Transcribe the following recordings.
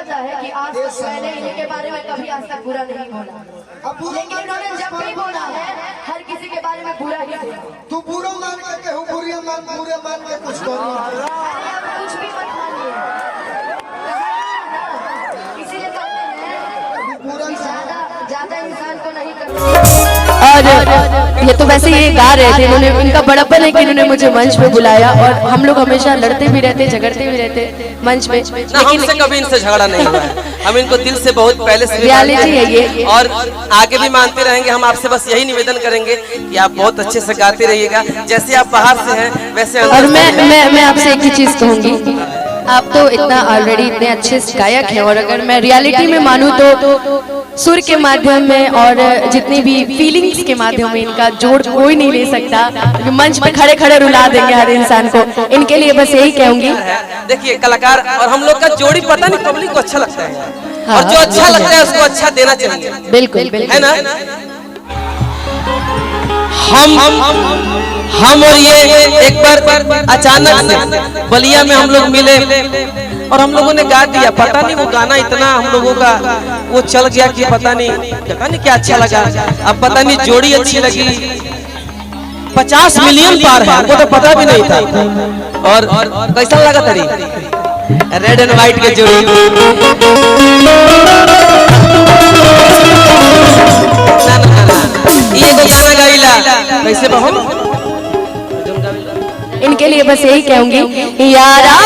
पता है कि आज मैंने इनके बारे में कभी आज तक बुरा नहीं बोला, लेकिन इन्होंने जब भी बोला है हर किसी के बारे में बुरा ही बोला। तू बुरा मान के कहूँ, बुरे मान के कुछ करो। कुछ भी मत मानिए, इसीलिए कहते हैं ज्यादा इंसान को नहीं करना। और ये तो वैसे ये गा रहे थे, इन्होंने, इनका बड़प्पन है कि इन्होंने मुझे मंच पे बुलाया और हम लोग हमेशा लड़ते भी रहते, झगड़ते भी रहते मंच पे, लेकिन हमसे कभी इनसे झगड़ा नहीं हुआ है। हम इनको दिल से बहुत पहले से रियलिटी है ये, और आगे भी मानते रहेंगे। हम आपसे बस यही निवेदन करेंगे कि आप बहुत अच्छे से गाते रहिएगा, जैसे आप बाहर से हैं वैसे। और मैं आपसे एक ही चीज कहूंगी, आप तो इतना ऑलरेडी इतने अच्छे गायक हैं, और अगर मैं रियलिटी में मानूं तो सुर के माध्यम में और जितनी भी फीलिंग्स के माध्यम में इनका जोड़ कोई नहीं ले सकता। मंच पे खड़े खड़े रुला देंगे हर इंसान को। इनके लिए बस यही कहूंगी, देखिए कलाकार और हम लोग का जोड़ी पता नहीं पब्लिक को अच्छा लगता है, और जो अच्छा लगता है उसको अच्छा देना चाहिए। बिल्कुल है ना। हम और ये एक बार अचानक से बलिया में हम लोग मिले और हम लोगों ने गा दिया। पता नहीं वो गाना इतना हम लोगों का वो चल गया कि पता नहीं क्या अच्छा लगा। अब पता नहीं जोड़ी अच्छी लगी, 50 मिलियन पार है, हमको तो पता भी नहीं था। और कैसा लगा तरी रेड एंड व्हाइट के जोड़ी। ये तो गाना गाइला कैसे बहु। इनके लिए बस यही कहूंगी, यारा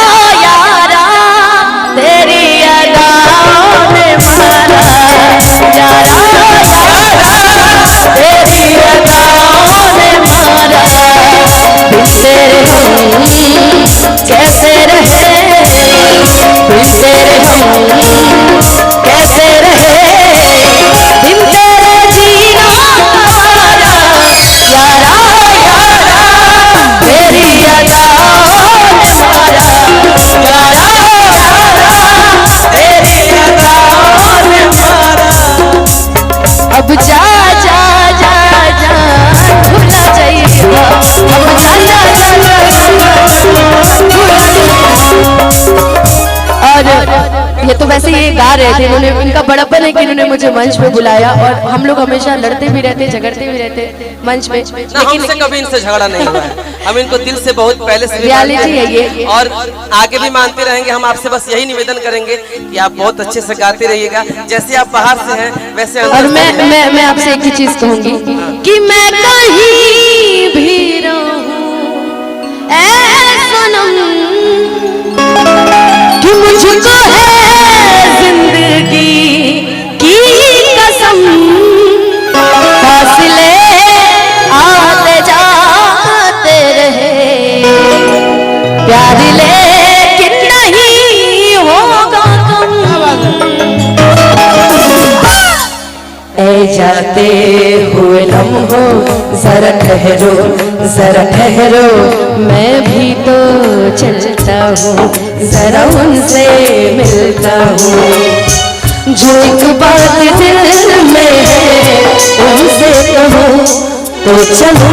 यारा तेरी अदाओं ने मारा, यारा यारा तेरी अदाओं ने मारा, बिन तेरे हम कैसे रहे, बिन तेरे हम कैसे रहे, बिन तेरे जीना हमारा, यारा यारा तेरी अदाओं ने मारा, यारा यारा तेरी अदाओं ने मारा। अब जा जा जा जा भूला जाइएगा, अब जा जा जा भूला जाइएगा। और ये तो वैसे ये गा रहे थे, इन्होंने, इनका बड़प्पन है कि इन्होंने मुझे मंच पे बुलाया और हम लोग हमेशा लड़ते भी रहते, झगड़ते भी रहते मंच पे, लेकिन हमसे कभी इनसे झगड़ा नहीं हुआ है। हम इनको दिल से बहुत पहले से रियलिटी है ये, और आगे भी मानते रहेंगे। हम आपसे बस यही निवेदन करेंगे कि आप बहुत अच्छे से गाते रहिएगा, जैसे आप बाहर से हैं वैसे। और मैं आपसे एक ही चीज कहूंगी कि मैं कहीं भी रहूं ऐ सनम कि मुझको है जिंदगी की कसम, फासले आते जाते रहे, प्यार लेकिन नहीं होगा कम। ऐ जाते हुए लम्हों जरा ठहरो, जरा ठहरो, मैं भी तो चलता हूँ, जरा उनसे मिलता हूँ। जो एक बात दिल में है उनसे कहूँ, तो चलो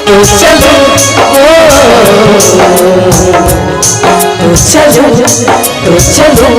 तो चलो तो चलो तो चलो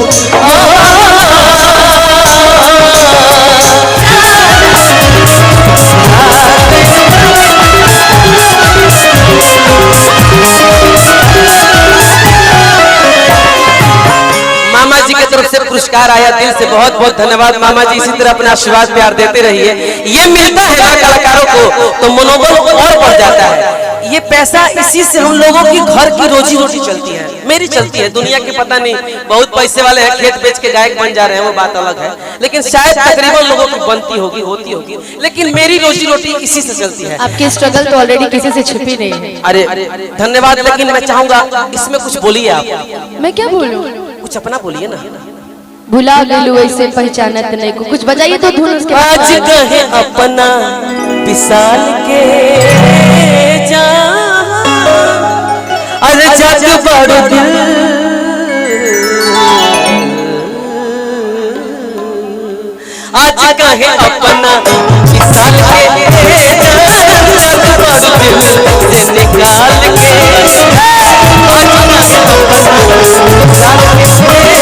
मामा जी की तरफ से पुरस्कार आया, दिल से बहुत बहुत धन्यवाद मामा जी। इसी तरह अपना आशीर्वाद प्यार देते रहिए। ये मिलता है ना कलाकारों को तो मनोबल और बढ़ जाता है। ये पैसा इसी से हम लोगों की घर की रोजी रोटी चलती है, मेरी चलती है। दुनिया के पता नहीं बहुत पैसे वाले हैं, खेत बेच के गायक बन जा रहे हैं, वो बात अलग है, लेकिन शायद तकरीबन लोगों की बनती होगी, होती होगी, लेकिन मेरी रोजी रोटी इसी से चलती है। आपकी स्ट्रगल तो ऑलरेडी किसी से छिपी नहीं है। अरे धन्यवाद, लेकिन मैं चाहूंगा इसमें कुछ बोलिए आप। मैं क्या बोलूं? कुछ अपना बोलिए ना। भुला गेलू ऐसे पहचानत नहीं को, कुछ बजाइए तो धुन उसके। आज कहे अपना विशाल के जा, अरे जग बड़ दिल, आज कहे अपना विशाल के जा, जग बड़ दिल से निकाल के, आज कहे अपना विशाल के जा,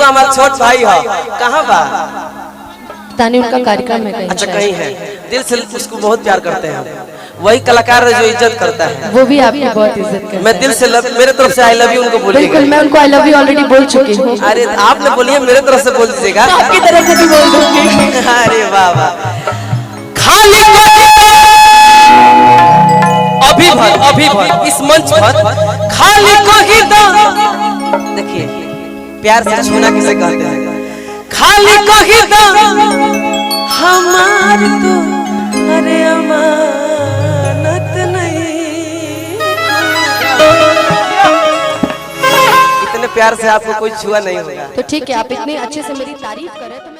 टिंकू हमारा छोट भाई है, कहाँ बा? तानी उनका कार्यक्रम है कहीं अच्छा शायद। कहीं है, दिल से उसको बहुत प्यार करते हैं हम। वही कलाकार है जो इज्जत करता है। वो भी आपकी बहुत इज्जत करते मैं दिल से मेरे तरफ से आई लव यू उनको बिल्कुल, बोलिएगा। मैं उनको आई लव यू ऑलरेडी बोल चुकी हूँ। अरे आपने बोलिए, मेरे तरफ से बोल दीजिएगा। आपकी तरफ से भी बोल दूंगी। अरे वाह वाह। खाली अभी भर इस मंच पर खाली को ही दो। देखिए प्यार से छूना किसे कहते हैं। खाली को ही दो हमार तो अरे अमानत नहीं। इतने प्यार से आपको कोई छुआ नहीं होगा। तो ठीक है, आप इतनी अच्छे से मेरी तारीफ करें तो